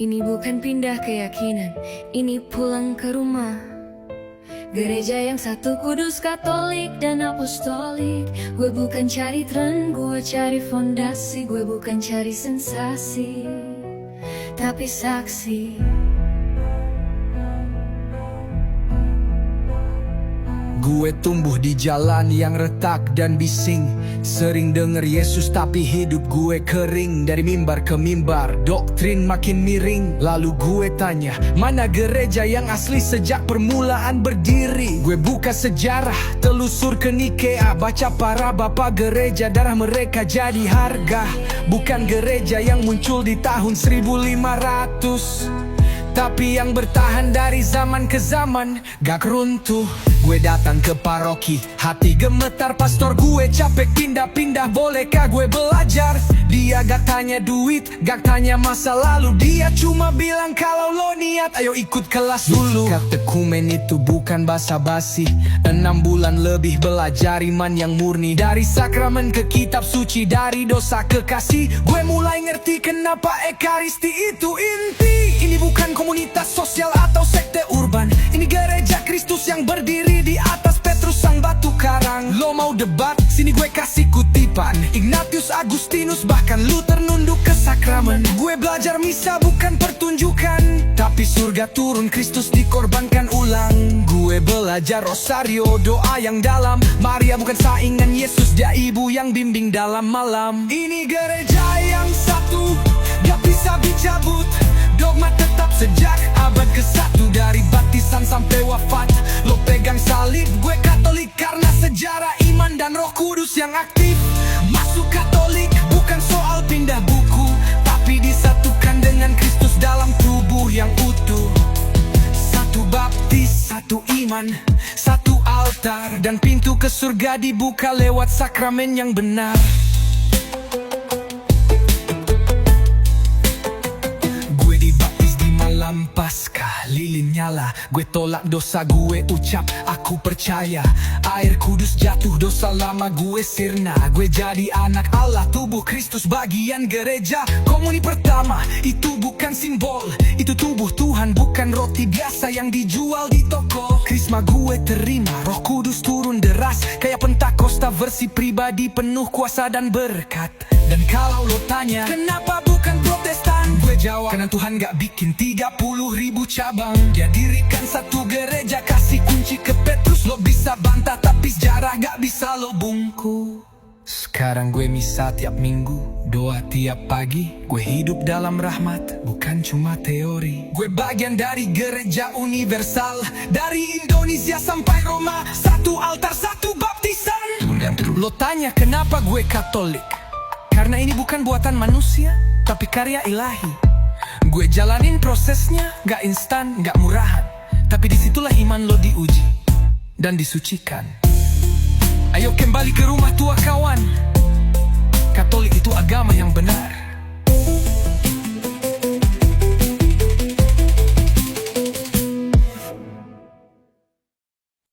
Ini bukan pindah keyakinan, ini pulang ke rumah. Gereja yang satu, kudus, katolik, dan apostolik. Gue bukan cari tren, gue cari fondasi. Gue bukan cari sensasi, tapi saksi. Gue tumbuh di jalan yang retak dan bising. Sering denger Yesus tapi hidup gue kering. Dari mimbar ke mimbar, doktrin makin miring. Lalu gue tanya, mana gereja yang asli sejak permulaan berdiri? Gue buka sejarah, telusur ke Nikea. Baca para bapak gereja, darah mereka jadi harga. Bukan gereja yang muncul di tahun 1500, tapi yang bertahan dari zaman ke zaman, gak runtuh. Gue datang ke paroki, hati gemetar. Pastor gue capek pindah-pindah, bolehkah gue belajar? Dia gak tanya duit, gak tanya masa lalu. Dia cuma bilang kalau lo niat, ayo ikut kelas dulu. Katekumen itu bukan basa-basi. 6 bulan lebih belajar iman yang murni. Dari sakramen ke kitab suci, dari dosa ke kasih. Gue mulai ngerti kenapa ekaristi itu inti. Ini bukan komunitas sosial atau sekte urban. Ini gereja Kristus yang berdiri di atas Petrus sang batu karang. Lo mau debat? Sini gue kasih kutipan. Ignatius, Agustinus, bahkan Luther nunduk ke sakramen. Gue belajar misa bukan pertunjukan, tapi surga turun, Kristus dikorbankan ulang. Gue belajar rosario, doa yang dalam. Maria bukan saingan Yesus, dia ibu yang bimbing dalam malam. Ini gereja yang satu, gak bisa dicabut. Dogma tetap sejak abad ke-1, dari baptisan sampai wafat. Lo pegang salib, gue Katolik karena sejarah iman dan Roh Kudus yang aktif. Masuk Katolik bukan soal pindah buku, tapi disatukan dengan Kristus dalam tubuh yang utuh. Satu baptis, satu iman, satu altar, dan pintu ke surga dibuka lewat sakramen yang benar. Paskah, lilin nyala. Gue tolak dosa, gue ucap aku percaya. Air kudus jatuh, dosa lama gue sirna. Gue jadi anak Allah, tubuh Kristus, bagian gereja. Komuni pertama, itu bukan simbol, itu tubuh Tuhan, bukan roti biasa yang dijual di toko. Krisma gue terima, Roh Kudus turun deras, kayak Pentakosta versi pribadi, penuh kuasa dan berkat. Dan kalau lo tanya, kenapa bukan Protestan? Gue jawab, karena Tuhan gak bikin 30.000 cabang. Dia dirikan satu gereja, kasih kunci ke Petrus. Lo bisa bantah, tapi sejarah gak bisa lo bungku. Sekarang gue misa tiap minggu, doa tiap pagi. Gue hidup dalam rahmat, bukan cuma teori. Gue bagian dari gereja universal, dari Indonesia sampai Roma. Satu altar, satu baptisan. Lo tanya kenapa gue Katolik? Karena ini bukan buatan manusia, tapi karya ilahi. Gue jalanin prosesnya, gak instan, gak murahan. Tapi disitulah iman lo diuji dan disucikan. Ayo kembali ke rumah tua kawan. Katolik itu agama yang benar.